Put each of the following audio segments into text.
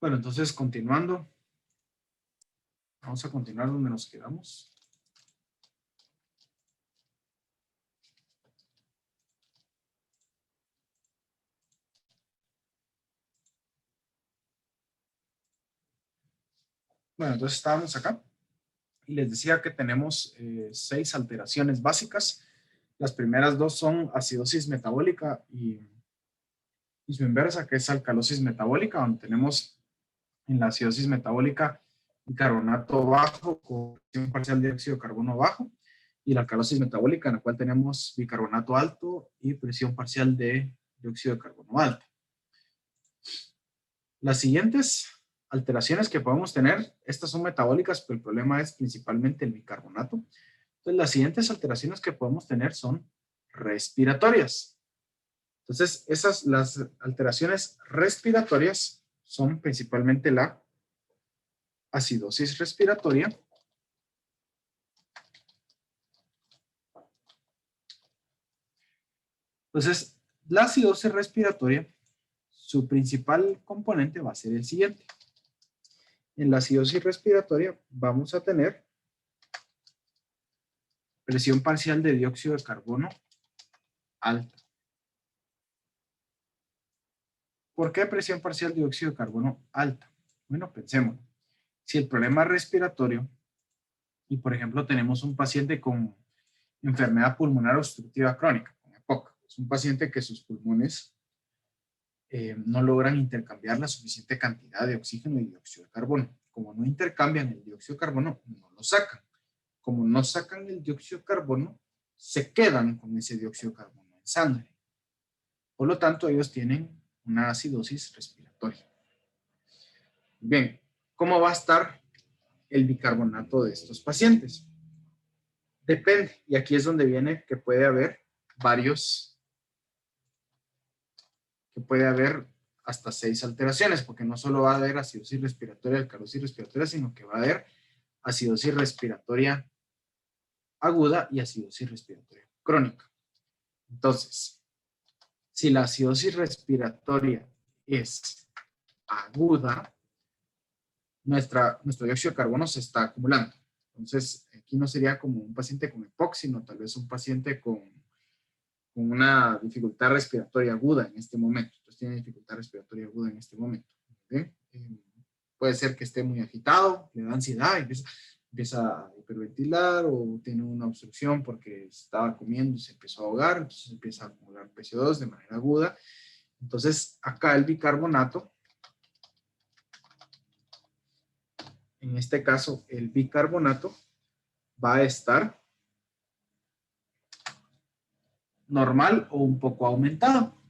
Bueno, entonces continuando. Vamos a continuar donde nos quedamos. Bueno, entonces estábamos acá y les decía que tenemos 6 alteraciones básicas. Las primeras 2 son acidosis metabólica y su inversa, que es alcalosis metabólica, donde tenemos en la acidosis metabólica bicarbonato bajo con presión parcial de dióxido de carbono bajo, y la alcalosis metabólica en la cual tenemos bicarbonato alto y presión parcial de dióxido de carbono alto. Las siguientes alteraciones que podemos tener, estas son metabólicas, pero el problema es principalmente el bicarbonato. Entonces, las siguientes alteraciones que podemos tener son respiratorias. Entonces, las alteraciones respiratorias son principalmente la acidosis respiratoria, entonces la acidosis respiratoria, su principal componente va a ser el siguiente. En la acidosis respiratoria vamos a tener presión parcial de dióxido de carbono alta. ¿Por qué presión parcial de dióxido de carbono alta? Bueno, pensemos. Si el problema es respiratorio y, por ejemplo, tenemos un paciente con enfermedad pulmonar obstructiva crónica, con EPOC, es un paciente que sus pulmones no logran intercambiar la suficiente cantidad de oxígeno y dióxido de carbono. Como no intercambian el dióxido de carbono, no lo sacan. Como no sacan el dióxido de carbono, se quedan con ese dióxido de carbono en sangre. Por lo tanto, ellos tienen una acidosis respiratoria. Bien, ¿cómo va a estar el bicarbonato de estos pacientes? Depende, y aquí es donde viene que puede haber hasta 6 alteraciones, porque no solo va a haber acidosis respiratoria, alcalosis respiratoria, sino que va a haber acidosis respiratoria aguda y acidosis respiratoria crónica. Entonces, si la acidosis respiratoria es aguda, nuestro dióxido de carbono se está acumulando. Entonces, aquí no sería como un paciente con EPOC, sino tal vez un paciente con una dificultad respiratoria aguda en este momento. Entonces, tiene dificultad respiratoria aguda en este momento. ¿Okay? Puede ser que esté muy agitado, le da ansiedad, empieza a hiperventilar o tiene una obstrucción porque estaba comiendo y se empezó a ahogar, entonces empieza a acumular PCO2 de manera aguda. Entonces, acá el bicarbonato, en este caso, el bicarbonato va a estar normal o un poco aumentado.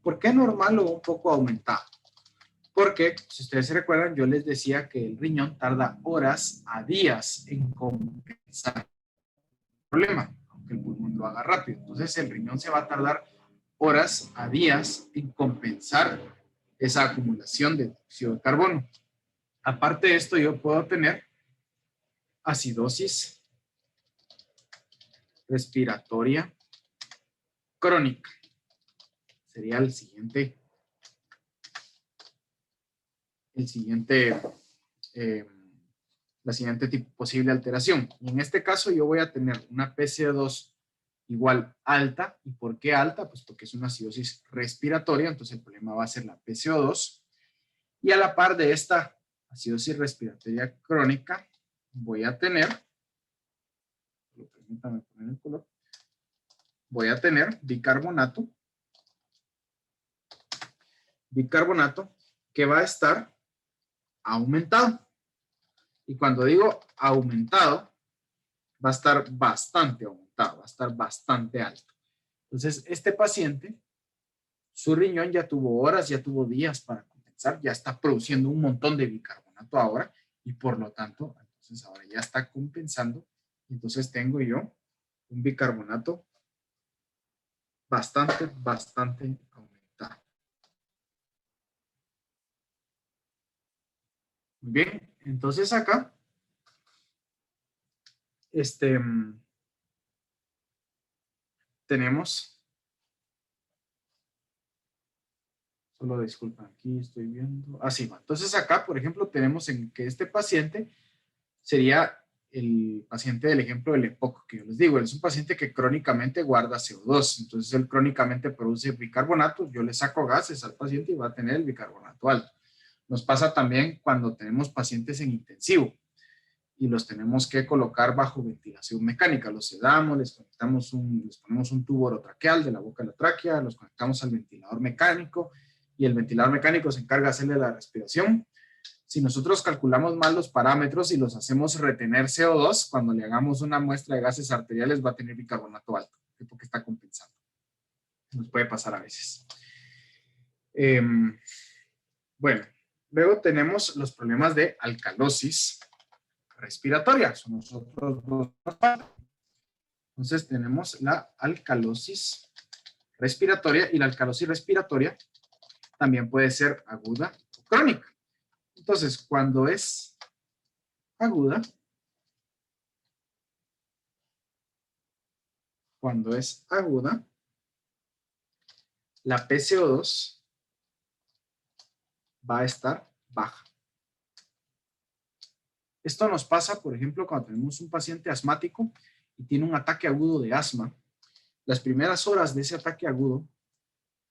¿Por qué normal o un poco aumentado? Porque, si ustedes se recuerdan, yo les decía que el riñón tarda horas a días en compensar el problema, aunque el pulmón lo haga rápido. Entonces, el riñón se va a tardar horas a días en compensar esa acumulación de dióxido de carbono. Aparte de esto, yo puedo tener acidosis respiratoria crónica. Sería la siguiente posible alteración. Y en este caso yo voy a tener una PCO2 igual alta. ¿Y por qué alta? Pues porque es una acidosis respiratoria, entonces el problema va a ser la PCO2. Y a la par de esta acidosis respiratoria crónica, voy a tener, permítame poner el color, voy a tener bicarbonato que va a estar aumentado. Y cuando digo aumentado, va a estar bastante aumentado, va a estar bastante alto. Entonces, este paciente, su riñón ya tuvo horas, ya tuvo días para compensar, ya está produciendo un montón de bicarbonato ahora y por lo tanto, entonces ahora ya está compensando. Entonces tengo yo un bicarbonato bastante aumentado. Muy bien, entonces acá, tenemos, Solo disculpen, aquí estoy viendo. Así va. Entonces acá, por ejemplo, tenemos en que este paciente sería el paciente del ejemplo del EPOC, que yo les digo, es un paciente que crónicamente guarda CO2, entonces él crónicamente produce bicarbonato, yo le saco gases al paciente y va a tener el bicarbonato alto. Nos pasa también cuando tenemos pacientes en intensivo y los tenemos que colocar bajo ventilación mecánica, los sedamos, les ponemos un tubo orotraqueal de la boca a la tráquea, los conectamos al ventilador mecánico y el ventilador mecánico se encarga de hacerle la respiración. Si nosotros calculamos mal los parámetros y los hacemos retener CO2, cuando le hagamos una muestra de gases arteriales va a tener bicarbonato alto, porque está compensando. Nos puede pasar a veces. Bueno, luego tenemos los problemas de alcalosis respiratoria. Son nosotros dos. Entonces tenemos la alcalosis respiratoria y la alcalosis respiratoria también puede ser aguda o crónica. Entonces, cuando es aguda, la PCO2 va a estar baja. Esto nos pasa, por ejemplo, cuando tenemos un paciente asmático y tiene un ataque agudo de asma. Las primeras horas de ese ataque agudo,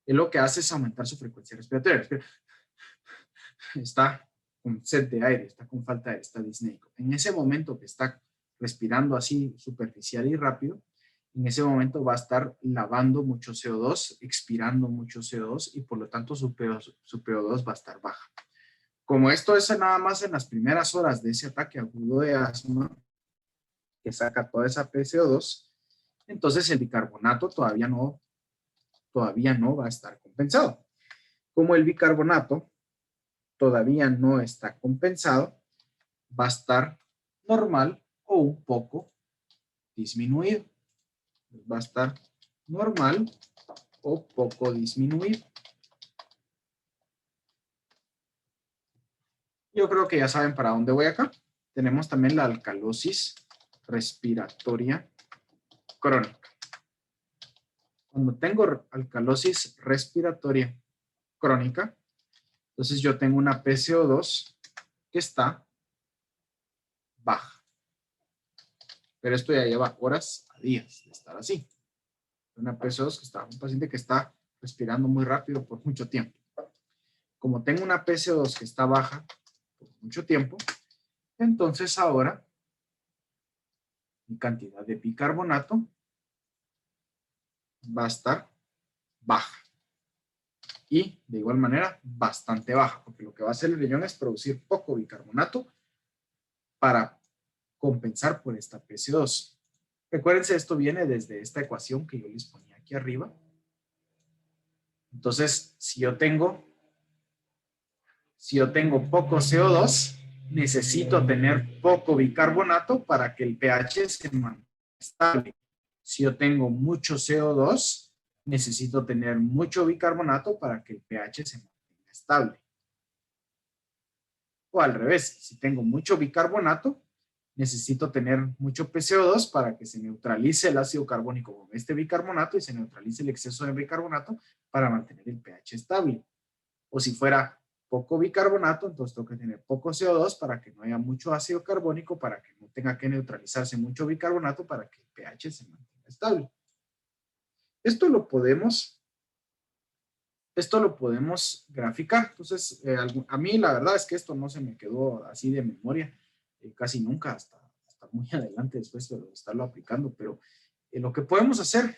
él lo que hace es aumentar su frecuencia respiratoria. Está con sed de aire, está con falta de aire, está disnéico. En ese momento que está respirando así superficial y rápido, en ese momento va a estar lavando mucho CO2, expirando mucho CO2 y por lo tanto su PO2 va a estar baja. Como esto es nada más en las primeras horas de ese ataque agudo de asma, que saca toda esa PCO2, entonces el bicarbonato todavía no va a estar compensado. Como el bicarbonato todavía no está compensado, va a estar normal o un poco disminuido. Va a estar normal o poco disminuido. Yo creo que ya saben para dónde voy acá. Tenemos también la alcalosis respiratoria crónica. Cuando tengo alcalosis respiratoria crónica, entonces yo tengo una PCO2 que está baja. Pero esto ya lleva horas a días de estar así. Una PCO2 que está, un paciente que está respirando muy rápido por mucho tiempo. Como tengo una PCO2 que está baja por mucho tiempo, entonces ahora mi cantidad de bicarbonato va a estar baja. Y de igual manera bastante baja, porque lo que va a hacer el riñón es producir poco bicarbonato para compensar por esta PCO2. Recuérdense, esto viene desde esta ecuación que yo les ponía aquí arriba. Entonces, si yo tengo poco CO2, necesito tener poco bicarbonato para que el pH se mantenga estable. Si yo tengo mucho CO2, necesito tener mucho bicarbonato para que el pH se mantenga estable. O al revés, si tengo mucho bicarbonato, necesito tener mucho PCO2 para que se neutralice el ácido carbónico con este bicarbonato y se neutralice el exceso de bicarbonato para mantener el pH estable. O si fuera poco bicarbonato, entonces tengo que tener poco CO2 para que no haya mucho ácido carbónico, para que no tenga que neutralizarse mucho bicarbonato para que el pH se mantenga estable. Esto lo podemos graficar. Entonces, a mí la verdad es que esto no se me quedó así de memoria, casi nunca, hasta muy adelante después de estarlo aplicando, pero lo que podemos hacer,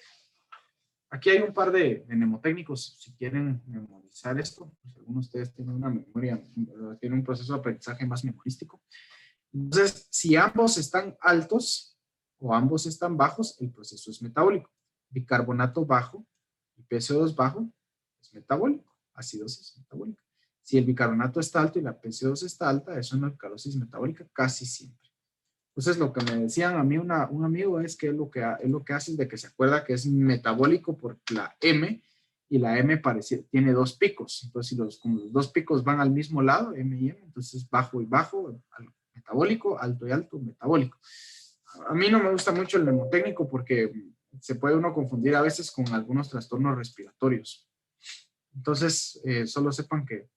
aquí hay un par de mnemotécnicos, si quieren memorizar esto, pues algunos de ustedes tienen una memoria, tienen un proceso de aprendizaje más memorístico. Entonces, si ambos están altos o ambos están bajos, el proceso es metabólico. Bicarbonato bajo y PCO2 bajo es metabólico, acidosis metabólica. Si el bicarbonato está alto y la PCO2 está alta, es una alcalosis metabólica casi siempre. Entonces, lo que me decían a mí un amigo es que lo que hace es de que se acuerda que es metabólico por la M, y la M tiene dos picos. Entonces, como los dos picos van al mismo lado, M y M, entonces bajo y bajo, metabólico, alto y alto, metabólico. A mí no me gusta mucho el mnemotécnico porque se puede uno confundir a veces con algunos trastornos respiratorios. Entonces, solo sepan que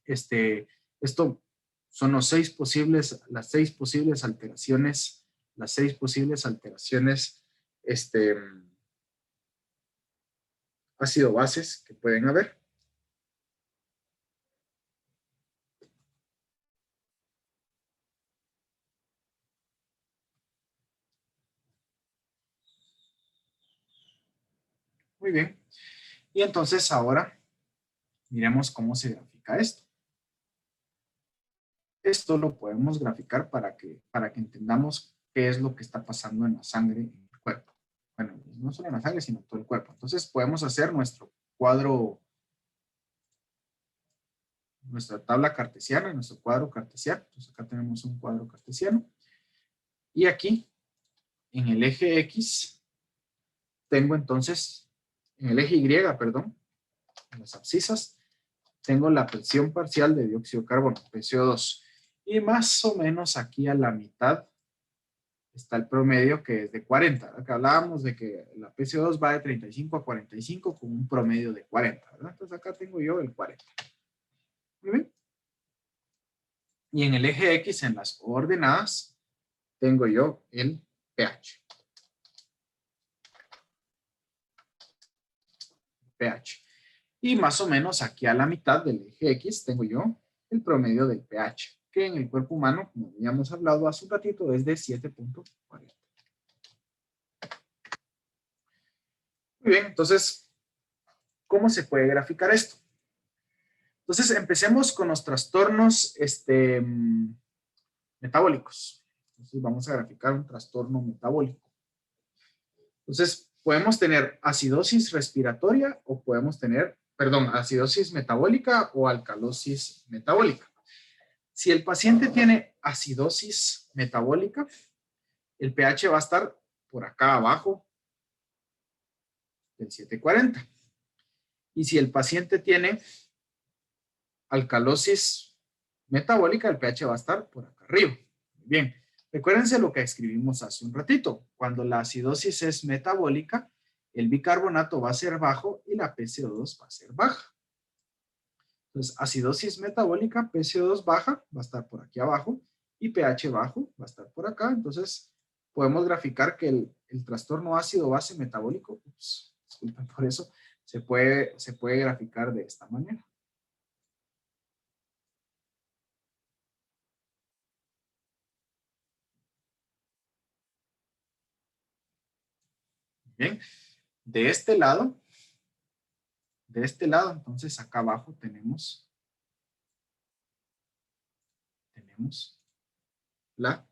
esto son las seis posibles alteraciones, ácido bases que pueden haber. Muy bien. Y entonces ahora miremos cómo se grafica esto. Esto lo podemos graficar para que entendamos qué es lo que está pasando en la sangre, en el cuerpo. Bueno, no solo en la sangre, sino en todo el cuerpo. Entonces podemos hacer nuestro cuadro, nuestra tabla cartesiana, nuestro cuadro cartesiano. Entonces acá tenemos un cuadro cartesiano. Y aquí, en el eje X, tengo entonces, en el eje Y, perdón, en las abscisas, tengo la presión parcial de dióxido de carbono, PCO2. Y más o menos aquí a la mitad está el promedio, que es de 40. Acá hablábamos de que la PCO2 va de 35 a 45 con un promedio de 40, ¿verdad? Entonces acá tengo yo el 40. Muy bien. Y en el eje X, en las coordenadas, tengo yo el pH. pH. Y más o menos aquí a la mitad del eje X tengo yo el promedio del pH, que en el cuerpo humano, como habíamos hablado hace un ratito, es de 7.40. Muy bien, entonces, ¿cómo se puede graficar esto? Entonces, empecemos con los trastornos metabólicos. Entonces, vamos a graficar un trastorno metabólico. Entonces, podemos tener acidosis respiratoria o podemos tener, perdón, acidosis metabólica o alcalosis metabólica. Si el paciente tiene acidosis metabólica, el pH va a estar por acá abajo del 740. Y si el paciente tiene alcalosis metabólica, el pH va a estar por acá arriba. Bien, recuérdense lo que escribimos hace un ratito. Cuando la acidosis es metabólica, el bicarbonato va a ser bajo y la PCO2 va a ser baja. Entonces, acidosis metabólica, PCO2 baja, va a estar por aquí abajo, y pH bajo va a estar por acá. Entonces, podemos graficar que el trastorno ácido-base metabólico, disculpen por eso, se puede graficar de esta manera. Bien, de este lado, entonces acá abajo tenemos la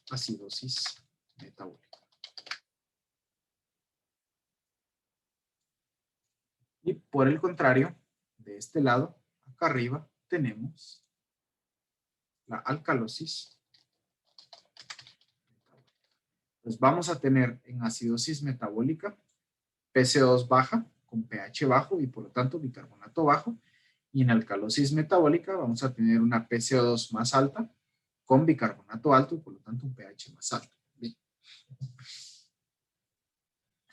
acidosis metabólica. Y por el contrario, de este lado, acá arriba, tenemos la alcalosis metabólica. Entonces vamos a tener en acidosis metabólica PCO2 baja con pH bajo y por lo tanto bicarbonato bajo. Y en alcalosis metabólica vamos a tener una PCO2 más alta con bicarbonato alto y por lo tanto un pH más alto. Bien.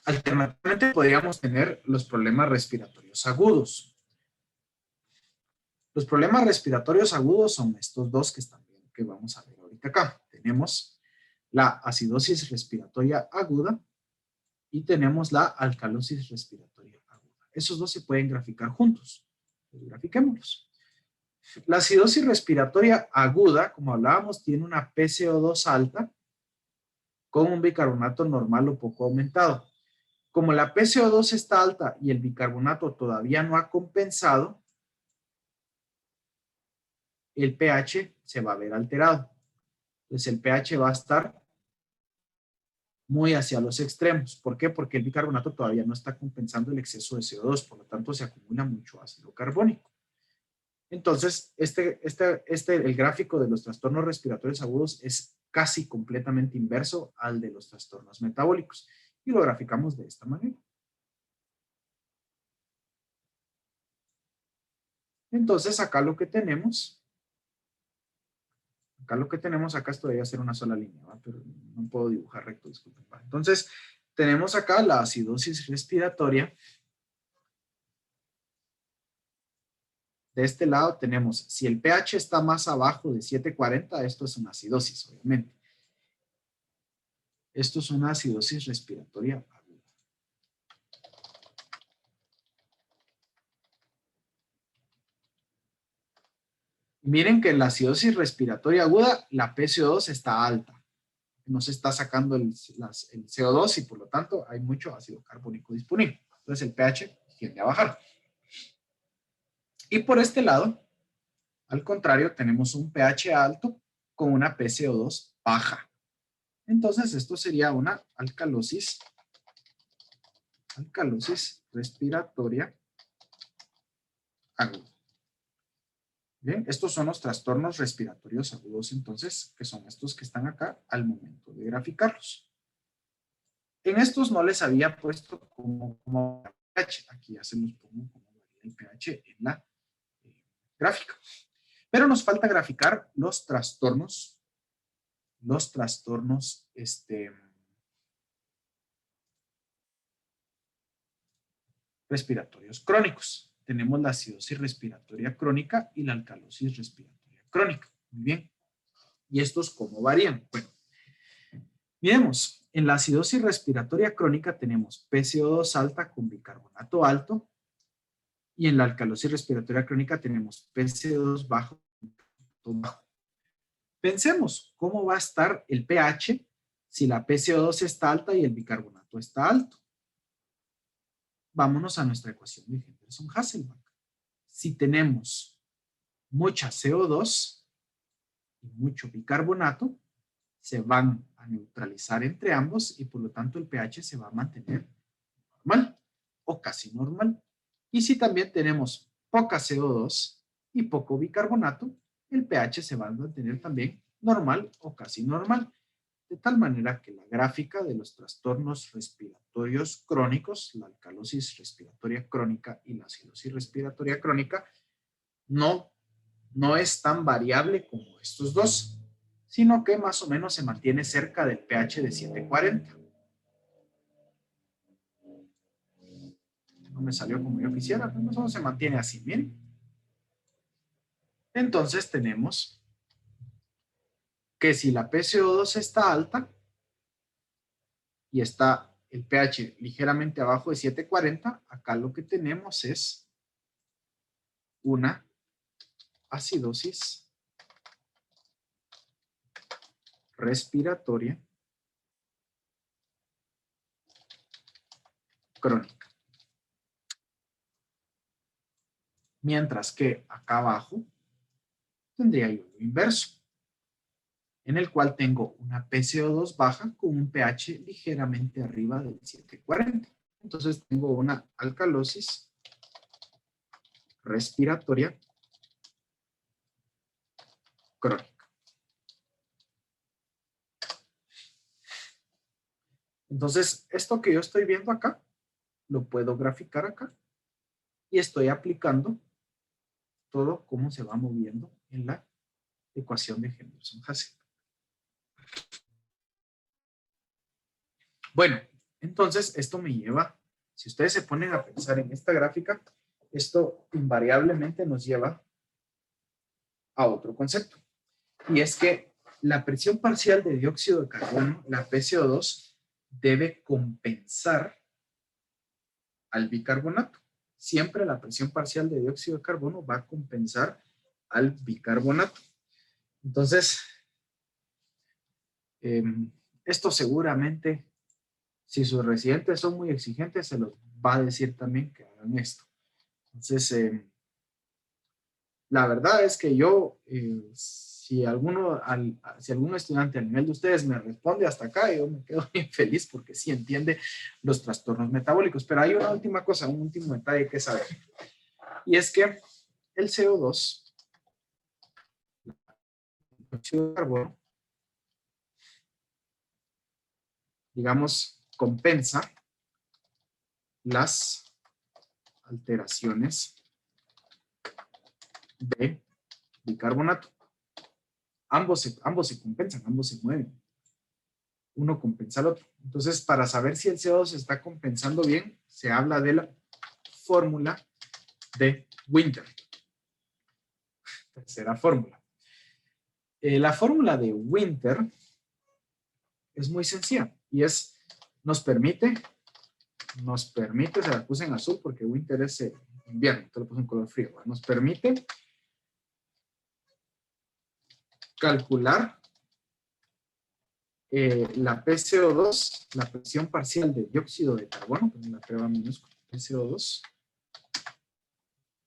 Alternativamente podríamos tener los problemas respiratorios agudos. Los problemas respiratorios agudos son estos dos que están bien, que vamos a ver ahorita acá. Tenemos la acidosis respiratoria aguda y tenemos la alcalosis respiratoria aguda. Esos dos se pueden graficar juntos. Grafiquémoslos. La acidosis respiratoria aguda, como hablábamos, tiene una PCO2 alta con un bicarbonato normal o poco aumentado. Como la PCO2 está alta y el bicarbonato todavía no ha compensado, el pH se va a ver alterado. Entonces el pH va a estar muy hacia los extremos. ¿Por qué? Porque el bicarbonato todavía no está compensando el exceso de CO2, por lo tanto se acumula mucho ácido carbónico. Entonces, el gráfico de los trastornos respiratorios agudos es casi completamente inverso al de los trastornos metabólicos. Y lo graficamos de esta manera. Entonces, acá lo que tenemos, acá esto debería ser una sola línea, ¿va? Pero no puedo dibujar recto, disculpen. ¿Va? Entonces, tenemos acá la acidosis respiratoria De este lado tenemos, si el pH está más abajo de 740, esto es una acidosis, obviamente. Esto es una acidosis respiratoria aguda. Miren que en la acidosis respiratoria aguda, la PCO2 está alta. No se está sacando el CO2 y por lo tanto hay mucho ácido carbónico disponible. Entonces el pH tiende a bajar. Y por este lado, al contrario, tenemos un pH alto con una PCO2 baja. Entonces esto sería una alcalosis respiratoria aguda. Bien, estos son los trastornos respiratorios agudos, entonces, que son estos que están acá al momento de graficarlos. En estos no les había puesto como pH. Aquí ya se los pongo como el pH en la gráfica. Pero nos falta graficar los trastornos respiratorios crónicos. Tenemos la acidosis respiratoria crónica y la alcalosis respiratoria crónica. Muy bien. ¿Y estos cómo varían? Bueno, miremos. En la acidosis respiratoria crónica tenemos PCO2 alta con bicarbonato alto y en la alcalosis respiratoria crónica tenemos PCO2 bajo con bicarbonato bajo. Pensemos cómo va a estar el pH si la PCO2 está alta y el bicarbonato está alto. Vámonos a nuestra ecuación de Henderson-Hasselbalch. Si tenemos mucha CO2 y mucho bicarbonato, se van a neutralizar entre ambos y por lo tanto el pH se va a mantener normal o casi normal. Y si también tenemos poca CO2 y poco bicarbonato, el pH se va a mantener también normal o casi normal. De tal manera que la gráfica de los trastornos respiratorios crónicos, la alcalosis respiratoria crónica y la acidosis respiratoria crónica, no es tan variable como estos dos, sino que más o menos se mantiene cerca del pH de 740. No me salió como yo quisiera, pero más o menos se mantiene así, miren. Entonces tenemos que si la PCO2 está alta y está el pH ligeramente abajo de 740, acá lo que tenemos es una acidosis respiratoria crónica. Mientras que acá abajo tendría yo lo inverso, en el cual tengo una PCO2 baja con un pH ligeramente arriba del 740. Entonces tengo una alcalosis respiratoria crónica. Entonces, esto que yo estoy viendo acá, lo puedo graficar acá y estoy aplicando todo cómo se va moviendo en la ecuación de Henderson-Hasselbalch. Bueno, entonces esto me lleva, si ustedes se ponen a pensar en esta gráfica, esto invariablemente nos lleva a otro concepto. Y es que la presión parcial de dióxido de carbono, la PCO2, debe compensar al bicarbonato. Siempre la presión parcial de dióxido de carbono va a compensar al bicarbonato. Entonces, esto seguramente, si sus residentes son muy exigentes, se los va a decir también que hagan esto. Entonces, la verdad es que yo, si algún estudiante al nivel de ustedes me responde hasta acá, yo me quedo bien feliz porque sí entiende los trastornos metabólicos. Pero hay una última cosa, un último detalle que saber. Y es que el CO2, el dióxido de carbono, digamos, compensa las alteraciones de bicarbonato. Ambos se compensan, ambos se mueven. Uno compensa al otro. Entonces, para saber si el CO2 se está compensando bien, se habla de la fórmula de Winter. Tercera fórmula. La fórmula de Winter es muy sencilla y nos permite, se la puse en azul porque Winter es invierno, te lo puse en color frío, ¿va? Nos permite calcular la PCO2, la presión parcial de dióxido de carbono, la prueba minúscula, PCO2,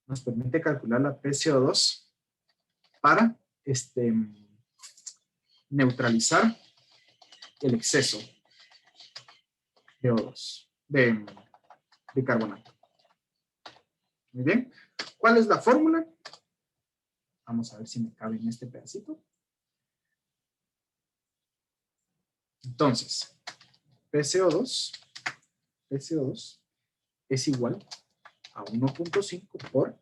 nos permite calcular la PCO2 para neutralizar el exceso de O2, de bicarbonato. Muy bien. ¿Cuál es la fórmula? Vamos a ver si me cabe en este pedacito. Entonces, PCO2 es igual a 1.5 por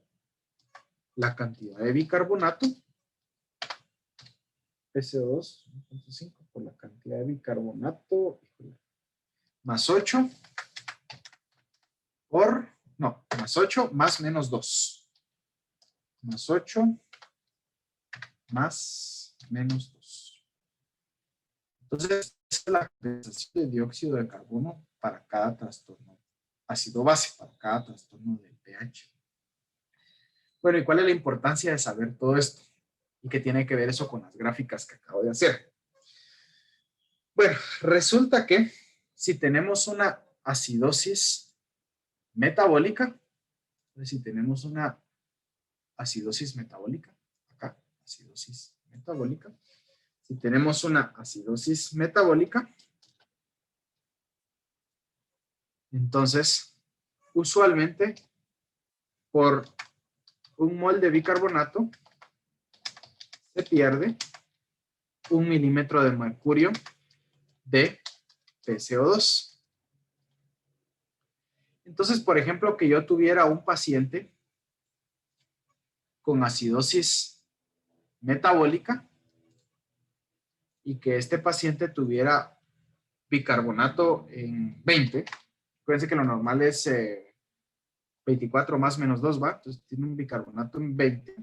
la cantidad de bicarbonato. PCO2, 1.5 por la cantidad de bicarbonato, más 8 más 8 más menos 2. Más 8 más menos 2. Entonces, esa es la compensación de dióxido de carbono para cada trastorno ácido-base, para cada trastorno del pH. Bueno, ¿y cuál es la importancia de saber todo esto? ¿Y qué tiene que ver eso con las gráficas que acabo de hacer? Bueno, resulta que si tenemos una acidosis metabólica, si tenemos una acidosis metabólica, acá, acidosis metabólica, si tenemos una acidosis metabólica, entonces, usualmente, por 1 mol de bicarbonato, se pierde 1 milímetro de mercurio de PCO2. Entonces, por ejemplo, que yo tuviera un paciente con acidosis metabólica y que este paciente tuviera bicarbonato en 20. Acuérdense que lo normal es 24 más menos 2, ¿va? Entonces tiene un bicarbonato en 20.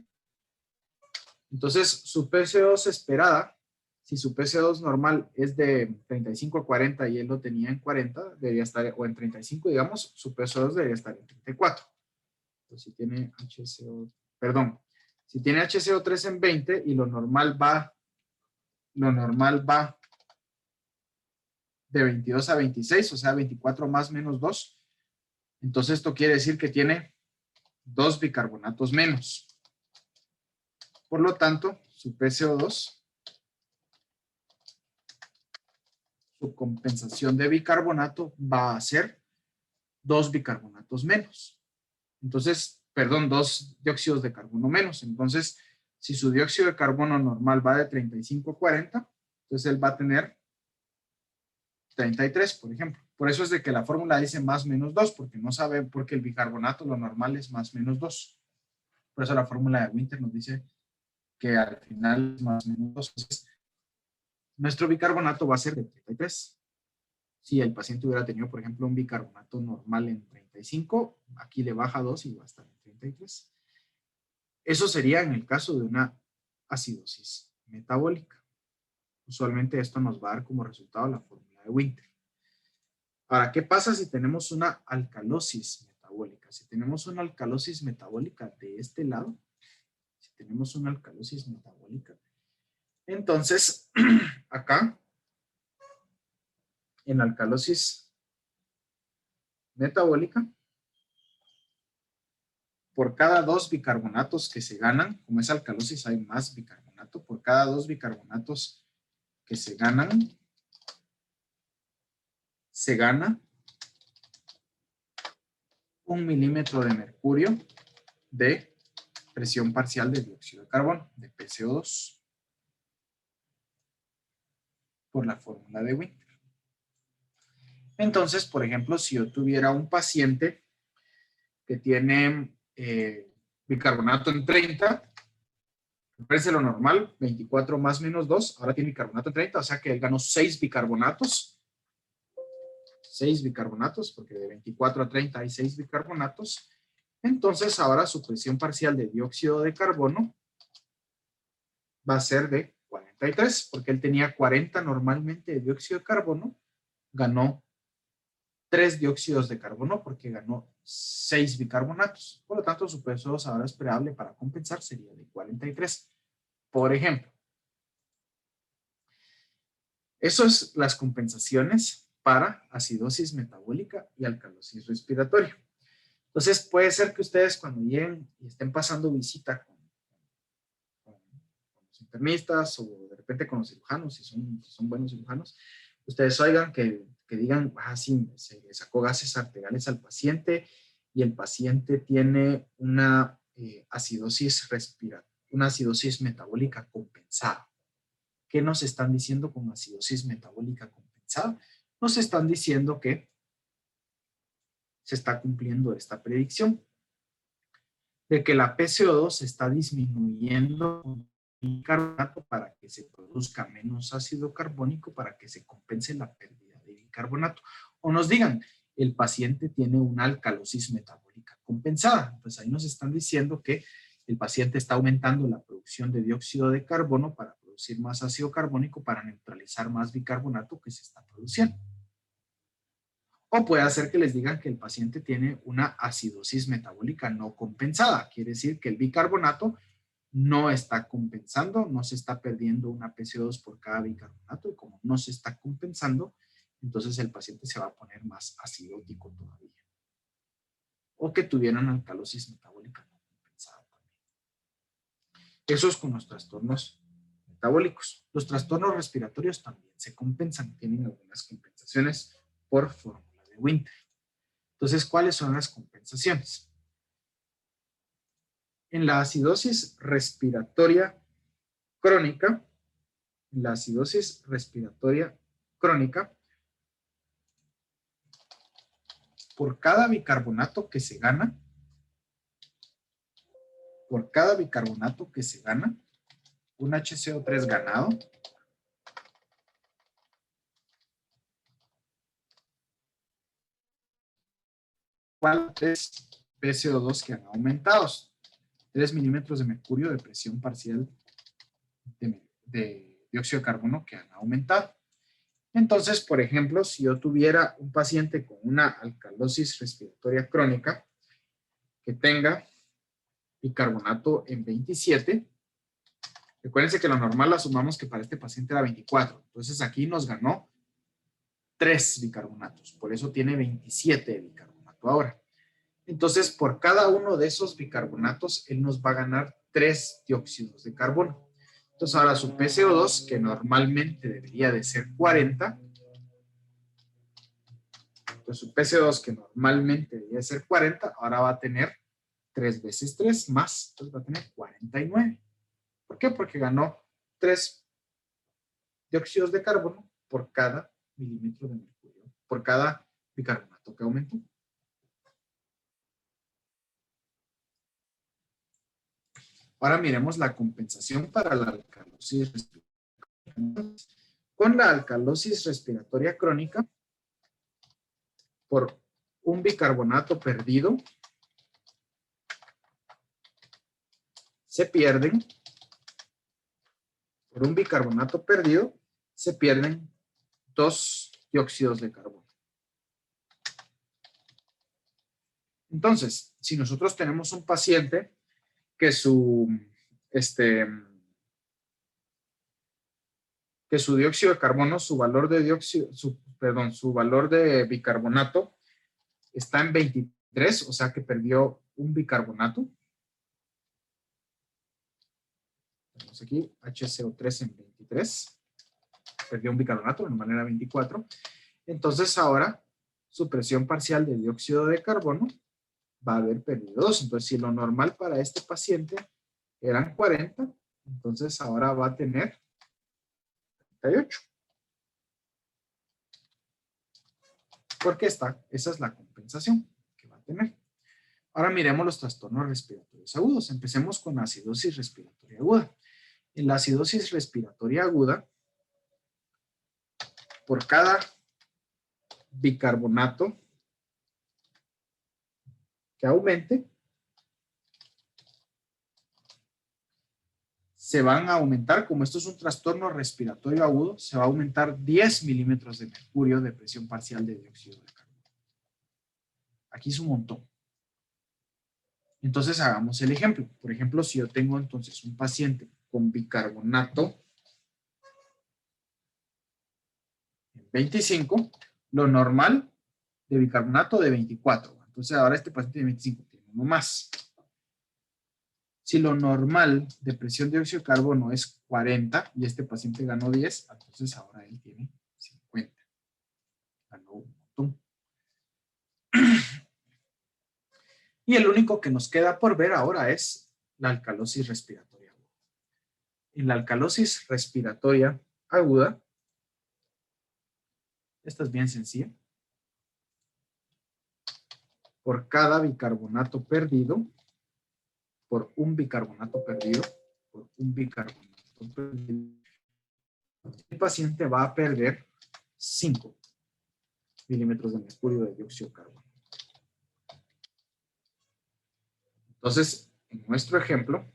Entonces su PCO2 esperada, si su PCO2 normal es de 35 a 40 y él lo tenía en 40, debería estar, o en 35 digamos, su PCO2 debería estar en 34. Entonces si tiene si tiene HCO3 en 20 y lo normal va de 22 a 26, o sea, 24 más menos 2. Entonces esto quiere decir que tiene 2 bicarbonatos menos. Por lo tanto, su PCO2, su compensación de bicarbonato va a ser 2 bicarbonatos menos. Entonces, perdón, 2 dióxidos de carbono menos. Entonces, si su dióxido de carbono normal va de 35 a 40, entonces él va a tener 33, por ejemplo. Por eso es de que la fórmula dice más menos 2, porque no sabe, porque el bicarbonato lo normal es más menos 2. Por eso la fórmula de Winter nos dice que al final es más menos 2. Entonces, nuestro bicarbonato va a ser de 33. Si el paciente hubiera tenido, por ejemplo, un bicarbonato normal en 35, aquí le baja 2 y va a estar en 33. Eso sería en el caso de una acidosis metabólica. Usualmente esto nos va a dar como resultado la fórmula de Winter. Ahora, ¿qué pasa si tenemos una alcalosis metabólica? Si tenemos una alcalosis metabólica de este lado, si tenemos una alcalosis metabólica, entonces acá, en la alcalosis metabólica, por cada 2 bicarbonatos que se ganan, como es alcalosis hay más bicarbonato, por cada 2 bicarbonatos que se ganan, se gana 1 milímetro de mercurio de presión parcial de dióxido de carbono, de PCO2, por la fórmula de Winter. Entonces, por ejemplo, si yo tuviera un paciente que tiene bicarbonato en 30, me parece lo normal, 24 más menos 2, ahora tiene bicarbonato en 30, o sea que él ganó 6 bicarbonatos. 6 bicarbonatos, porque de 24 a 30 hay 6 bicarbonatos. Entonces ahora su presión parcial de dióxido de carbono va a ser de 43, porque él tenía 40 normalmente de dióxido de carbono, ganó 3 dióxidos de carbono porque ganó 6 bicarbonatos. Por lo tanto, su PCO2 ahora esperable para compensar sería de 43. Por ejemplo, eso es las compensaciones para acidosis metabólica y alcalosis respiratoria. Entonces, puede ser que ustedes cuando lleguen y estén pasando visita con los internistas o de repente con los cirujanos, si son buenos cirujanos, ustedes oigan que digan, sí, se le sacó gases arteriales al paciente y el paciente tiene una acidosis respiratoria, una acidosis metabólica compensada. ¿Qué nos están diciendo con acidosis metabólica compensada? Nos están diciendo que se está cumpliendo esta predicción de que la PCO2 está disminuyendo con bicarbonato para que se produzca menos ácido carbónico para que se compense la pérdida de bicarbonato. O nos digan, el paciente tiene una alcalosis metabólica compensada. Pues ahí nos están diciendo que el paciente está aumentando la producción de dióxido de carbono para producir más ácido carbónico para neutralizar más bicarbonato que se está produciendo. O puede hacer que les digan que el paciente tiene una acidosis metabólica no compensada. Quiere decir que el bicarbonato no está compensando, no se está perdiendo una PCO2 por cada bicarbonato y como no se está compensando, entonces el paciente se va a poner más acidótico todavía. O que tuvieran alcalosis metabólica no compensada también. Eso es con los trastornos metabólicos. Los trastornos respiratorios también se compensan, tienen algunas compensaciones por fórmula de Winter. Entonces, ¿cuáles son las compensaciones? En la acidosis respiratoria crónica, por cada bicarbonato que se gana, un HCO3 ganado, igual 3 PCO2 que han aumentado, 3 milímetros de mercurio de presión parcial de dióxido de carbono que han aumentado. Entonces, por ejemplo, si yo tuviera un paciente con una alcalosis respiratoria crónica que tenga bicarbonato en 27, recuérdense que lo normal asumamos que para este paciente era 24, entonces aquí nos ganó 3 bicarbonatos, por eso tiene 27 de bicarbonato ahora. Entonces, por cada uno de esos bicarbonatos, él nos va a ganar 3 dióxidos de carbono. Entonces, ahora su PCO2, que normalmente debería de ser 40, pues su PCO2, que normalmente debería ser 40, ahora va a tener 3 veces 3 más, entonces va a tener 49. ¿Por qué? Porque ganó 3 dióxidos de carbono por cada milímetro de mercurio, por cada bicarbonato que aumentó. Ahora miremos la compensación para la alcalosis respiratoria. Con la alcalosis respiratoria crónica, por un bicarbonato perdido, se pierden, por un bicarbonato perdido, se pierden 2 dióxidos de carbono. Entonces, si nosotros tenemos un paciente que su dióxido de carbono, su valor de bicarbonato está en 23, o sea que perdió un bicarbonato. Tenemos aquí HCO3 en 23, perdió un bicarbonato, de manera 24. Entonces ahora su presión parcial de dióxido de carbono va a haber perdido 2. Entonces si lo normal para este paciente eran 40, entonces ahora va a tener 38. Porque esa es la compensación que va a tener. Ahora miremos los trastornos respiratorios agudos. Empecemos con la acidosis respiratoria aguda. En la acidosis respiratoria aguda, por cada bicarbonato que aumente, se van a aumentar, como esto es un trastorno respiratorio agudo, se va a aumentar 10 milímetros de mercurio de presión parcial de dióxido de carbono. Aquí es un montón. Entonces hagamos el ejemplo. Por ejemplo, si yo tengo entonces un paciente con bicarbonato en 25, lo normal de bicarbonato de 24. Entonces ahora este paciente de 25 tiene uno más. Si lo normal de presión de dióxido de carbono es 40 y este paciente ganó 10, entonces ahora él tiene 50. Ganó un montón. Y el único que nos queda por ver ahora es la alcalosis respiratoria aguda. En la alcalosis respiratoria aguda, esta es bien sencilla. Por cada bicarbonato perdido, por un bicarbonato perdido, el paciente va a perder 5 milímetros de mercurio de dióxido de carbono. Entonces, en nuestro ejemplo,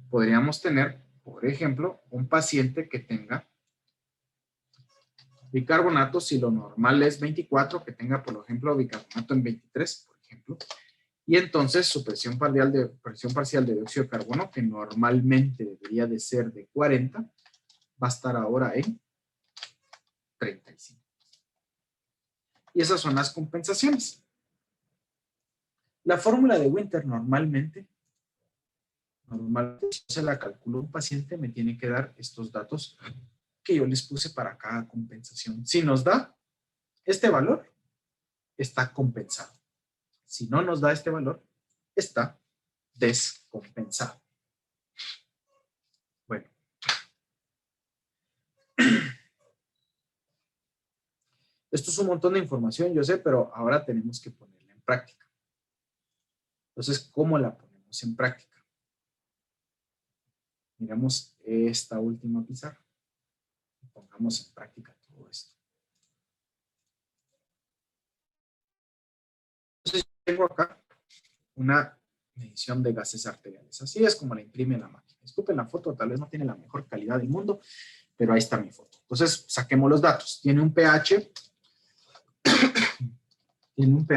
podríamos tener, por ejemplo, un paciente que tenga bicarbonato, si lo normal es 24, que tenga, por ejemplo, bicarbonato en 23, por ejemplo, y entonces su presión parcial de dióxido de carbono, que normalmente debería de ser de 40, va a estar ahora en 35. Y esas son las compensaciones. La fórmula de Winter normalmente si se la calculo un paciente, me tiene que dar estos datos que yo les puse para cada compensación. Si nos da este valor, está compensado. Si no nos da este valor, está descompensado. Bueno. Esto es un montón de información, yo sé, pero ahora tenemos que ponerla en práctica. Entonces, ¿cómo la ponemos en práctica? Miramos esta última pizarra. Pongamos en práctica todo esto. Entonces, tengo acá una medición de gases arteriales. Así es como la imprime la máquina. Disculpen la foto, tal vez no tiene la mejor calidad del mundo, pero ahí está mi foto. Entonces, saquemos los datos. Tiene un pH en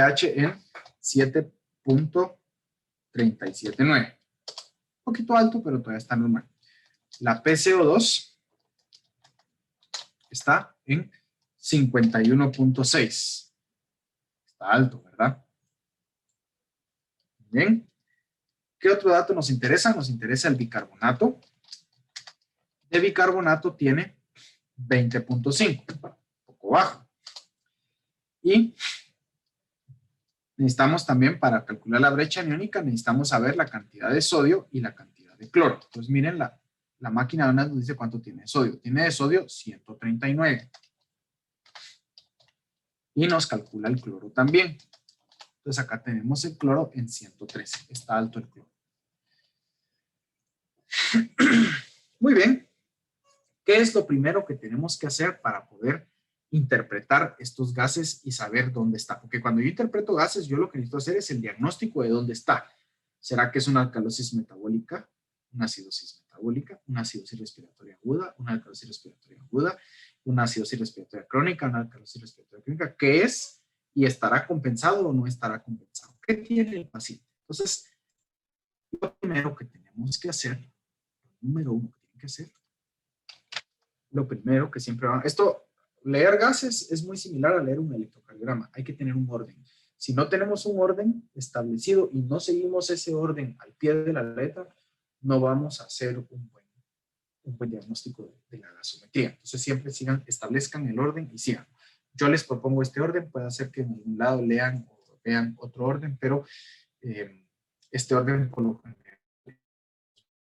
7.379. Un poquito alto, pero todavía está normal. La PCO2 está en 51.6. Está alto, ¿verdad? Bien. ¿Qué otro dato nos interesa? Nos interesa el bicarbonato. De bicarbonato tiene 20.5, un poco bajo. Y necesitamos también, para calcular la brecha aniónica, necesitamos saber la cantidad de sodio y la cantidad de cloro. Entonces miren, la máquina nos dice cuánto tiene de sodio. Tiene de sodio 139. Y nos calcula el cloro también. Entonces acá tenemos el cloro en 113. Está alto el cloro. Muy bien. ¿Qué es lo primero que tenemos que hacer para poder interpretar estos gases y saber dónde está? Porque cuando yo interpreto gases, yo lo que necesito hacer es el diagnóstico de dónde está. ¿Será que es una alcalosis metabólica, una acidosis metabólica, una acidosis respiratoria aguda, una alcalosis respiratoria aguda, una acidosis respiratoria crónica, una alcalosis respiratoria crónica? ¿Qué es? ¿Y estará compensado o no estará compensado? ¿Qué tiene el paciente? Entonces, lo primero que tenemos que hacer, número uno que tienen que hacer, lo primero que siempre va... Leer gases es muy similar a leer un electrocardiograma. Hay que tener un orden. Si no tenemos un orden establecido y no seguimos ese orden al pie de la letra, no vamos a hacer un buen diagnóstico de la gasometría. Entonces siempre establezcan el orden y sigan. Yo les propongo este orden. Puede ser que en algún lado lean o vean otro orden, pero este orden coloca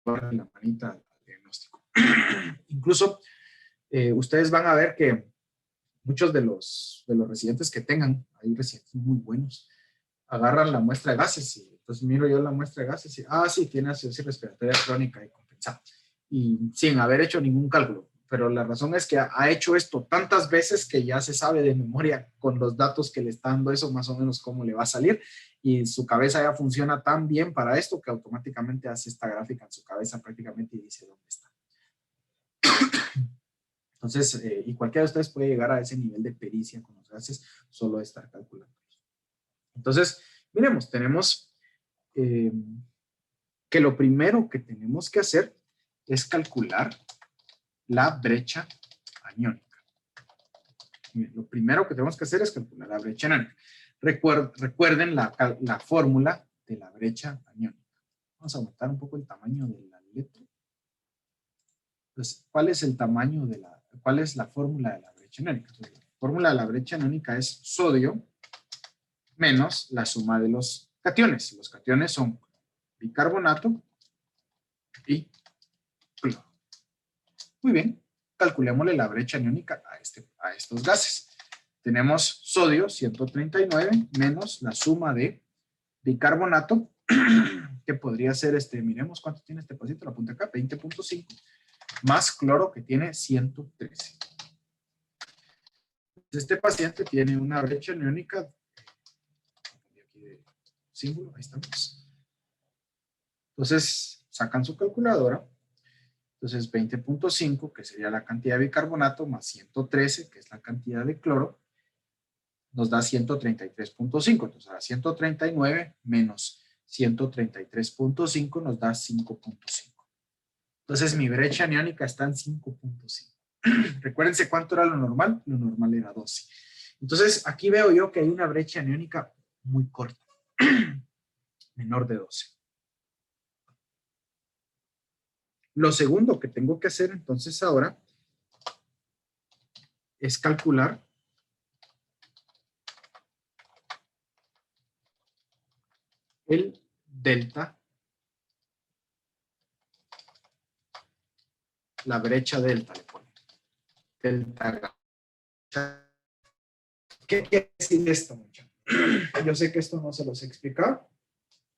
la manita al diagnóstico. Incluso ustedes van a ver que muchos de los residentes que tengan, hay residentes muy buenos, agarran la muestra de gases y entonces miro yo la muestra de gases y, sí, tiene acidosis respiratoria crónica y compensada. Y sin haber hecho ningún cálculo. pero la razón es que ha hecho esto tantas veces que ya se sabe de memoria con los datos que le está dando eso, más o menos cómo le va a salir, y su cabeza ya funciona tan bien para esto que automáticamente hace esta gráfica en su cabeza prácticamente y dice dónde está. Entonces, y cualquiera de ustedes puede llegar a ese nivel de pericia con los gases solo de estar calculando. Entonces, miremos, tenemos que lo primero que tenemos que hacer es calcular la brecha aniónica. Lo primero que tenemos que hacer es calcular la brecha aniónica. Recuerden la fórmula de la brecha aniónica. Vamos a aumentar un poco el tamaño de la letra. Entonces, ¿cuál es la fórmula de la brecha aniónica? Entonces, la fórmula de la brecha aniónica es sodio menos la suma de los cationes. Los cationes son bicarbonato y cloro. Muy bien, calculémosle la brecha aniónica a estos gases. Tenemos sodio 139 menos la suma de bicarbonato, que podría ser miremos cuánto tiene este paciente, la punta acá, 20.5, más cloro que tiene 113. Este paciente tiene una brecha aniónica, aquí de símbolo, ahí estamos. Entonces, sacan su calculadora. Entonces, 20.5, que sería la cantidad de bicarbonato, más 113, que es la cantidad de cloro, nos da 133.5. Entonces, ahora 139 menos 133.5 nos da 5.5. Entonces, mi brecha aniónica está en 5.5. Recuérdense cuánto era lo normal. Lo normal era 12. Entonces, aquí veo yo que hay una brecha aniónica muy corta, menor de 12. Lo segundo que tengo que hacer entonces ahora es calcular el delta, la brecha delta le pone. Delta. ¿Qué quiere decir esto, muchachos? Yo sé que esto no se los he explicado,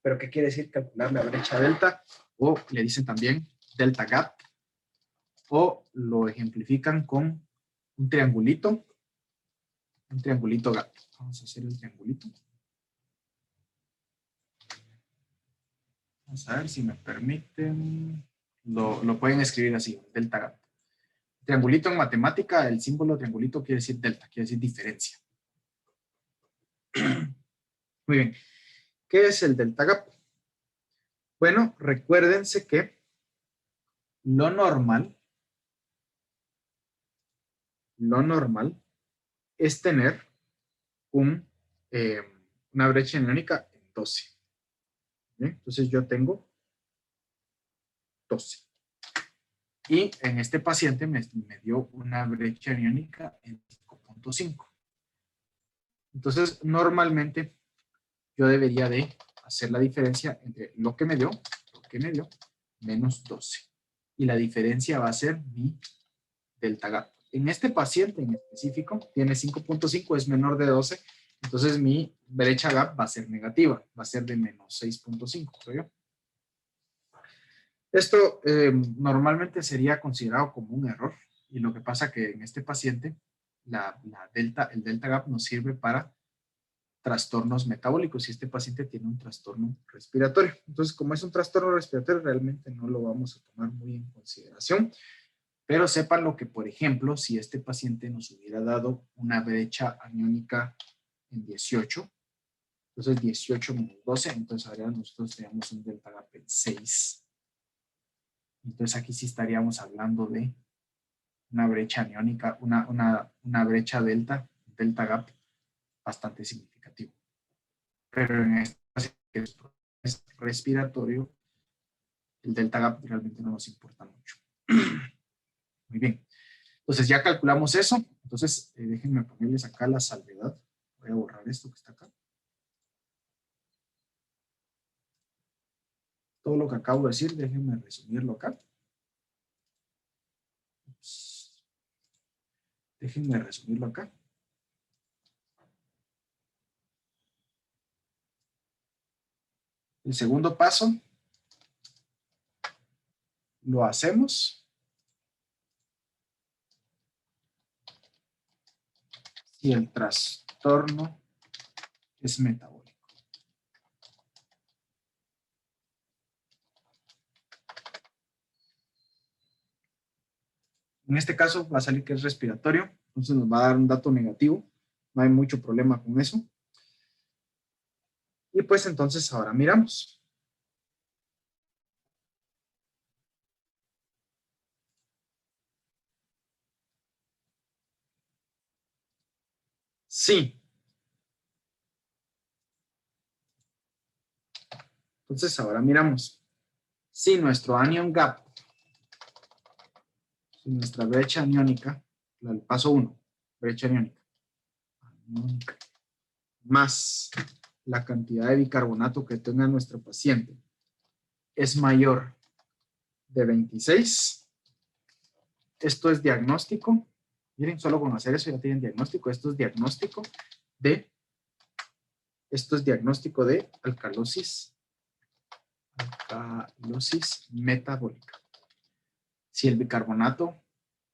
pero ¿qué quiere decir calcular la brecha delta? O le dicen también delta gap, o lo ejemplifican con un triangulito gap. Vamos a hacer el triangulito. Vamos a ver si me permiten. Lo pueden escribir así, delta gap. Triangulito en matemática, el símbolo triangulito quiere decir delta, quiere decir diferencia. Muy bien. ¿Qué es el delta gap? Bueno, recuérdense que lo normal es tener una brecha aniónica en 12. ¿Bien? Entonces yo tengo 12. Y en este paciente me dio una brecha aniónica en 5.5. Entonces, normalmente yo debería de hacer la diferencia entre lo que me dio, menos 12. Y la diferencia va a ser mi delta gap. En este paciente en específico, tiene 5.5, es menor de 12, entonces mi brecha gap va a ser negativa, va a ser de menos 6.5, creo yo. Esto normalmente sería considerado como un error, y lo que pasa que en este paciente el delta gap nos sirve para trastornos metabólicos y este paciente tiene un trastorno respiratorio. Entonces, como es un trastorno respiratorio, realmente no lo vamos a tomar muy en consideración, pero sepan lo que, por ejemplo, si este paciente nos hubiera dado una brecha aniónica en 18, entonces 18 menos 12, entonces ahora nosotros tenemos un delta gap en 6. Entonces aquí sí estaríamos hablando de una brecha aniónica, una brecha delta gap bastante significativo. Pero en este paciente es respiratorio, el delta gap realmente no nos importa mucho. Muy bien. Entonces ya calculamos eso. Entonces déjenme ponerles acá la salvedad. Voy a borrar esto que está acá. Todo lo que acabo de decir, déjenme resumirlo acá. Déjenme resumirlo acá. El segundo paso lo hacemos si el trastorno es metabólico. En este caso va a salir que es respiratorio, entonces nos va a dar un dato negativo, no hay mucho problema con eso. Y pues entonces ahora miramos. Sí. Entonces ahora miramos. Si nuestro anion gap, si nuestra brecha aniónica, el paso 1, brecha aniónica, más la cantidad de bicarbonato que tenga nuestro paciente es mayor de 26, esto es diagnóstico. Miren, solo con hacer eso ya tienen diagnóstico. Esto es diagnóstico de alcalosis metabólica. Si el bicarbonato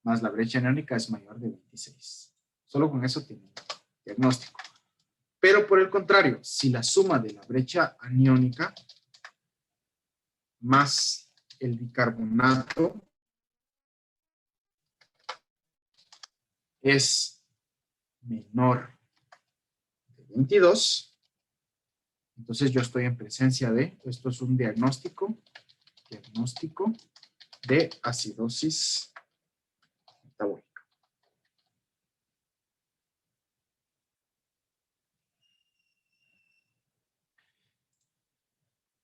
más la brecha aniónica es mayor de 26. Solo con eso tienen diagnóstico. Pero por el contrario, si la suma de la brecha aniónica más el bicarbonato es menor de 22, entonces yo estoy en presencia de, esto es un diagnóstico de acidosis metabólica.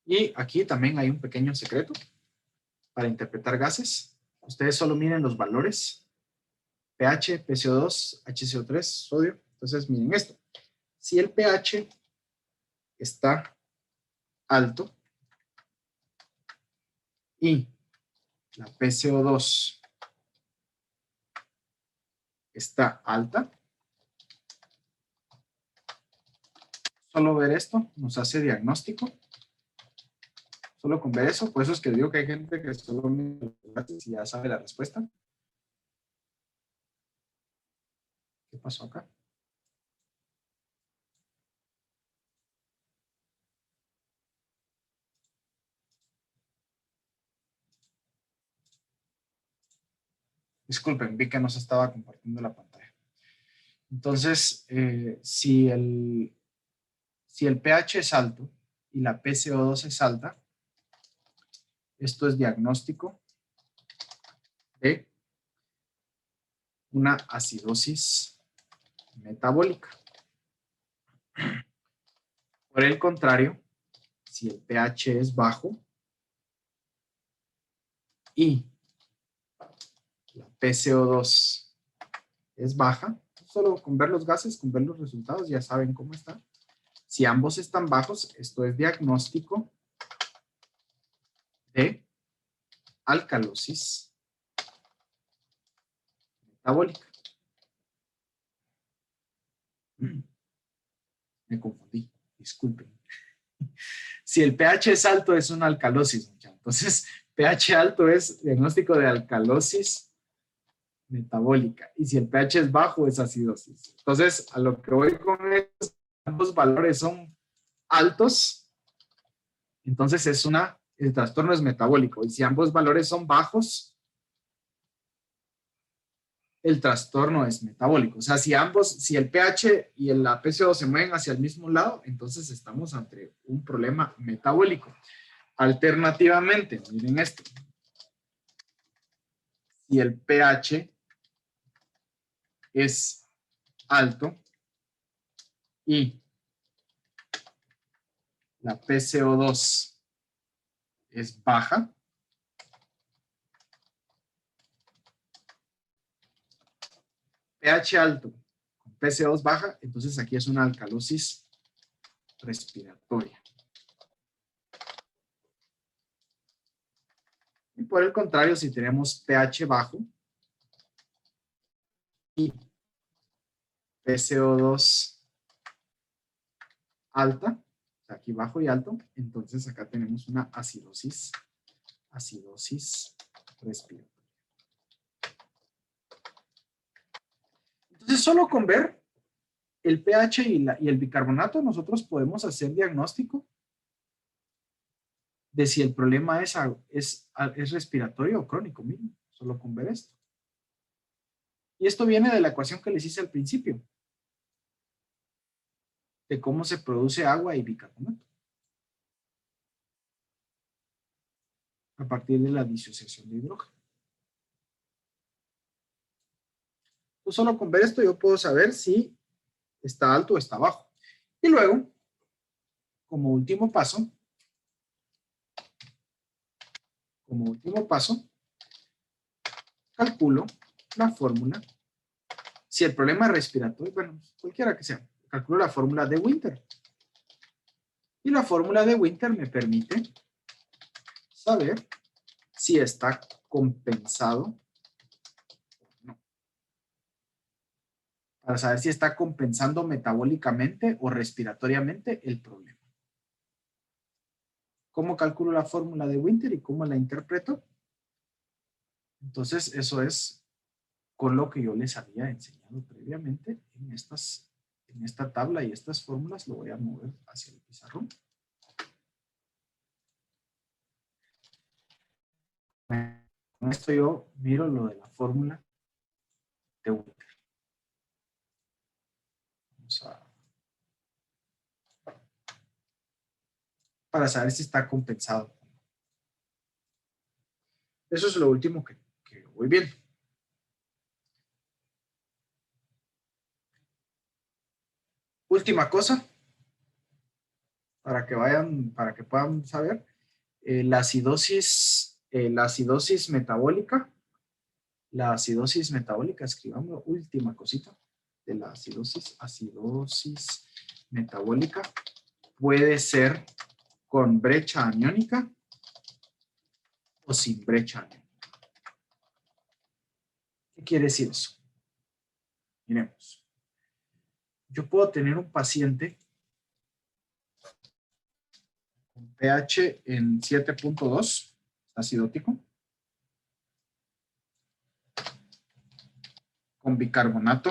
Y aquí también hay un pequeño secreto para interpretar gases. Ustedes solo miren los valores, pH, PCO2, HCO3, sodio. Entonces miren esto. Si el pH está alto y la PCO2 está alta, solo ver esto nos hace diagnóstico. Solo con ver eso, por eso es que digo que hay gente que solo mira los gases y ya sabe la respuesta. ¿Qué pasó acá? Disculpen, vi que no se estaba compartiendo la pantalla. Entonces, si el pH es alto y la PCO2 es alta, esto es diagnóstico de una acidosis metabólica. Por el contrario, si el pH es bajo y la PCO2 es baja, solo con ver los gases, con ver los resultados, ya saben cómo está. Si ambos están bajos, esto es diagnóstico de alcalosis metabólica. Me confundí, disculpen. Si el pH es alto, es una alcalosis. Entonces, pH alto es diagnóstico de alcalosis metabólica. Y si el pH es bajo, es acidosis. Entonces, a lo que voy con estos ambos valores son altos, entonces el trastorno es metabólico. Y si ambos valores son bajos, el trastorno es metabólico. O sea, si el pH y la PCO se mueven hacia el mismo lado, entonces estamos ante un problema metabólico. Alternativamente, miren esto. Si el pH es alto y la PCO2 es baja, pH alto con PCO2 baja, entonces aquí es una alcalosis respiratoria. Y por el contrario, si tenemos pH bajo y PCO2 alta, aquí bajo y alto, entonces acá tenemos una acidosis respiratoria. Entonces, solo con ver el pH y el bicarbonato, nosotros podemos hacer diagnóstico de si el problema es respiratorio o crónico, miren, solo con ver esto. Y esto viene de la ecuación que les hice al principio, de cómo se produce agua y bicarbonato a partir de la disociación de hidrógeno. Entonces, solo con ver esto yo puedo saber si está alto o está bajo. Y luego, como último paso, calculo la fórmula. Si el problema es respiratorio, bueno, cualquiera que sea, calculo la fórmula de Winter. Y la fórmula de Winter me permite saber si está compensado o no. Para saber si está compensando metabólicamente o respiratoriamente el problema. ¿Cómo calculo la fórmula de Winter y cómo la interpreto? Entonces, eso es con lo que yo les había enseñado previamente en esta tabla y estas fórmulas. Lo voy a mover hacia el pizarrón. Con esto yo miro lo de la fórmula de Winter. Vamos a... para saber si está compensado. Eso es lo último que voy viendo. Última cosa, para que puedan saber, la acidosis metabólica. La acidosis metabólica, escribamos última cosita de la acidosis metabólica, puede ser con brecha aniónica o sin brecha aniónica. ¿Qué quiere decir eso? Miremos. Yo puedo tener un paciente con pH en 7.2, acidótico, con bicarbonato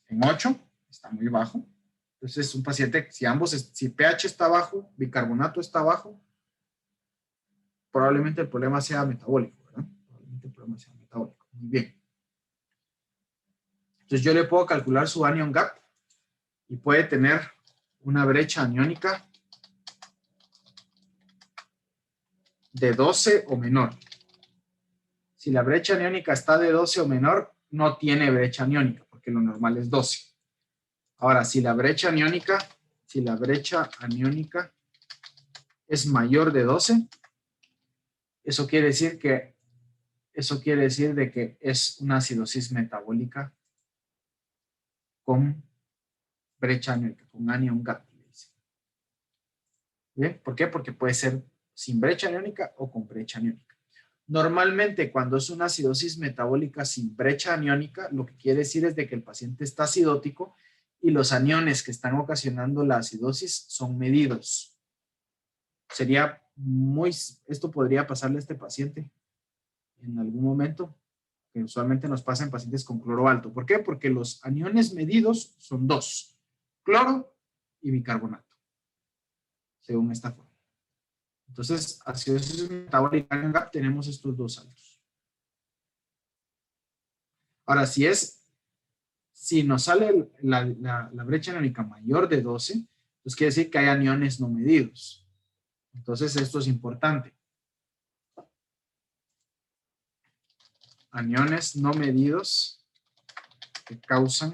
en 8, está muy bajo. Entonces es un paciente, si pH está bajo, bicarbonato está bajo, probablemente el problema sea metabólico, ¿verdad? Probablemente el problema sea metabólico. Muy bien. Entonces yo le puedo calcular su anion gap y puede tener una brecha aniónica de 12 o menor. Si la brecha aniónica está de 12 o menor, no tiene brecha aniónica, porque lo normal es 12. Ahora, si la brecha aniónica es mayor de 12, eso quiere decir de que es una acidosis metabólica con brecha aniónica, con anion gap. ¿Bien? ¿Por qué? Porque puede ser sin brecha aniónica o con brecha aniónica. Normalmente, cuando es una acidosis metabólica sin brecha aniónica, lo que quiere decir es de que el paciente está acidótico y los aniones que están ocasionando la acidosis son medidos. Esto podría pasarle a este paciente en algún momento, que usualmente nos pasa en pacientes con cloro alto. ¿Por qué? Porque los aniones medidos son 2, cloro y bicarbonato, según esta forma. Entonces, acidosis metabólica anion gap tenemos estos dos altos. Ahora, si nos sale la brecha aniónica mayor de 12, entonces quiere decir que hay aniones no medidos. Entonces, esto es importante. Aniones no medidos que causan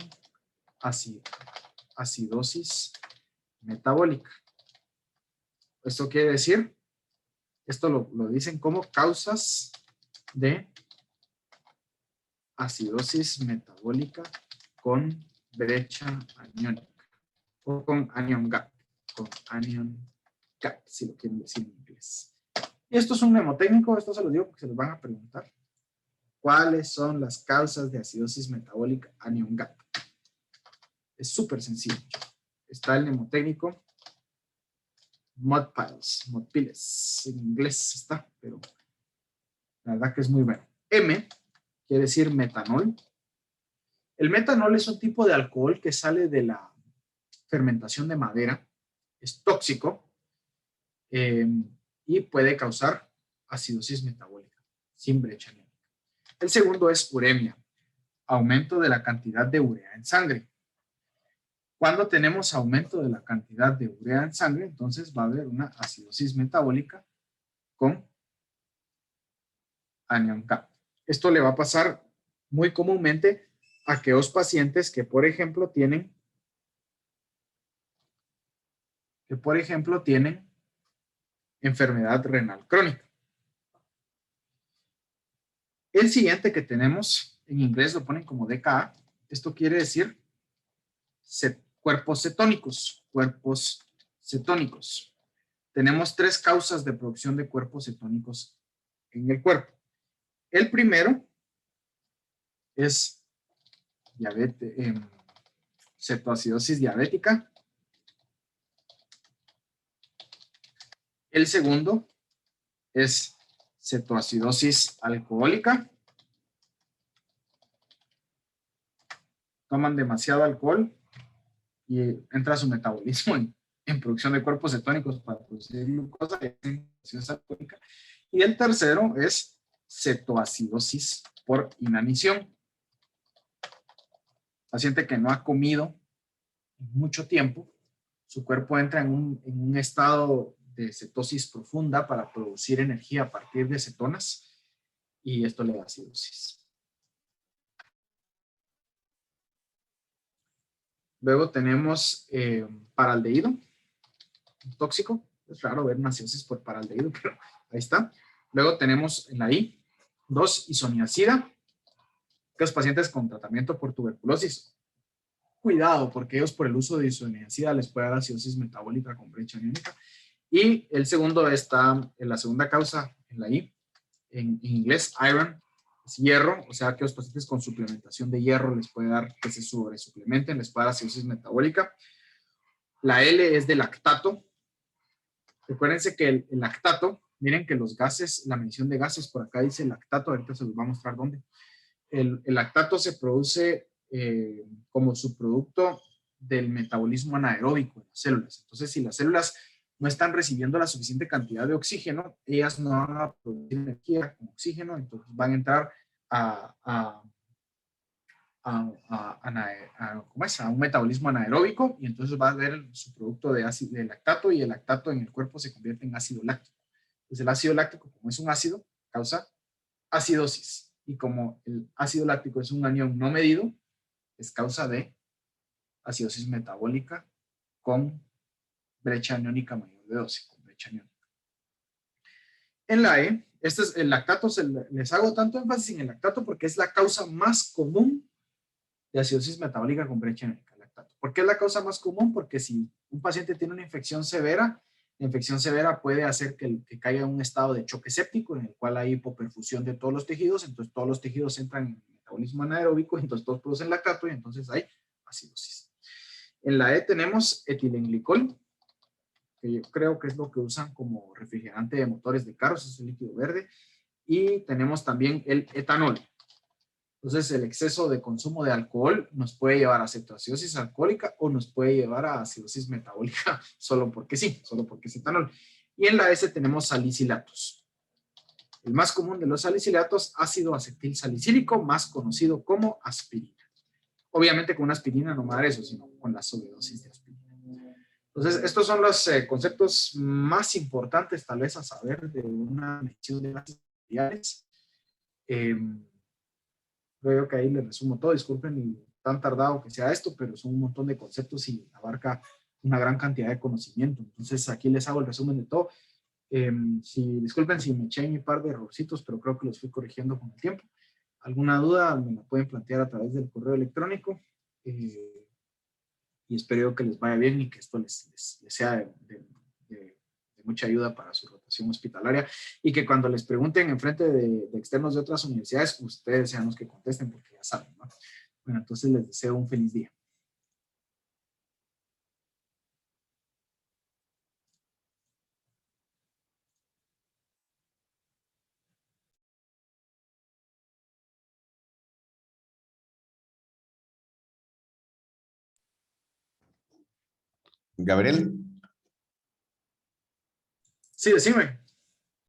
acidosis metabólica. Esto quiere decir, esto lo dicen como causas de acidosis metabólica con brecha aniónica o con anion gap, si lo quieren decir en inglés. Y esto es un mnemotécnico, esto se lo digo porque se los van a preguntar. ¿Cuáles son las causas de acidosis metabólica anion gap? Es súper sencillo. Está el mnemotécnico modpiles, en inglés está, pero la verdad que es muy bueno. M quiere decir metanol. El metanol es un tipo de alcohol que sale de la fermentación de madera, es tóxico y puede causar acidosis metabólica sin brecha anémica. El segundo es uremia, aumento de la cantidad de urea en sangre. Cuando tenemos aumento de la cantidad de urea en sangre, entonces va a haber una acidosis metabólica con anión K. Esto le va a pasar muy comúnmente a aquellos pacientes que, por ejemplo, tienen enfermedad renal crónica. El siguiente que tenemos, en inglés lo ponen como DKA, esto quiere decir cuerpos cetónicos, cuerpos cetónicos. Tenemos tres causas de producción de cuerpos cetónicos en el cuerpo. El primero es cetoacidosis diabética. El segundo es cetoacidosis alcohólica. Toman demasiado alcohol y entra su metabolismo en producción de cuerpos cetónicos para producir glucosa y cetoacidosis alcohólica. Y el tercero es cetoacidosis por inanición. Paciente que no ha comido en mucho tiempo, su cuerpo entra en un estado de cetosis profunda para producir energía a partir de cetonas y esto le da acidosis. Luego tenemos paraldehído, tóxico. Es raro ver una acidosis por paraldehído, pero ahí está. Luego tenemos en la I, 2-isoniazida, que los pacientes con tratamiento por tuberculosis. Cuidado, porque ellos por el uso de isoniazida les puede dar acidosis metabólica con brecha aniónica. Y el segundo está en la segunda causa, en la I, en inglés, iron, es hierro, o sea que los pacientes con suplementación de hierro les puede dar que se sobresuplementen, les puede dar acidosis metabólica. La L es de lactato. Recuérdense que el lactato, miren que los gases, la medición de gases, por acá dice lactato, ahorita se los va a mostrar dónde. El lactato se produce como subproducto del metabolismo anaeróbico en las células. Entonces, si las células no están recibiendo la suficiente cantidad de oxígeno, ellas no van a producir energía con oxígeno, entonces van a entrar a un metabolismo anaeróbico y entonces va a haber su producto de lactato y el lactato en el cuerpo se convierte en ácido láctico. Entonces el ácido láctico, como es un ácido, causa acidosis y como el ácido láctico es un anión no medido, es causa de acidosis metabólica con brecha aniónica mayor de 12, con brecha aniónica. En la E, este es el lactato, les hago tanto énfasis en el lactato porque es la causa más común de acidosis metabólica con brecha aniónica, lactato. ¿Por qué es la causa más común? Porque si un paciente tiene una infección severa, la infección severa puede hacer que caiga en un estado de choque séptico en el cual hay hipoperfusión de todos los tejidos, entonces todos los tejidos entran en metabolismo anaeróbico, entonces todos producen lactato y entonces hay acidosis. En la E tenemos etilenglicol, que yo creo que es lo que usan como refrigerante de motores de carros, es el líquido verde, y tenemos también el etanol. Entonces, el exceso de consumo de alcohol nos puede llevar a cetoacidosis alcohólica o nos puede llevar a acidosis metabólica solo porque sí, solo porque es etanol. Y en la S tenemos salicilatos. El más común de los salicilatos, ácido acetil salicílico, más conocido como aspirina. Obviamente con una aspirina no me da eso, sino con la sobredosis de aspirina. Entonces, estos son los conceptos más importantes tal vez a saber de una medición de gases arteriales. Creo que ahí les resumo todo, disculpen tan tardado que sea esto, pero son un montón de conceptos y abarca una gran cantidad de conocimiento. Entonces aquí les hago el resumen de todo. Disculpen si me eché un par de errorcitos, pero creo que los fui corrigiendo con el tiempo. ¿Alguna duda? Me la pueden plantear a través del correo electrónico. Y espero que les vaya bien y que esto les sea de mucha ayuda para su rotación hospitalaria y que cuando les pregunten en frente de externos de otras universidades, ustedes sean los que contesten porque ya saben, ¿no? Bueno, entonces les deseo un feliz día. Gabriel. Sí, decime.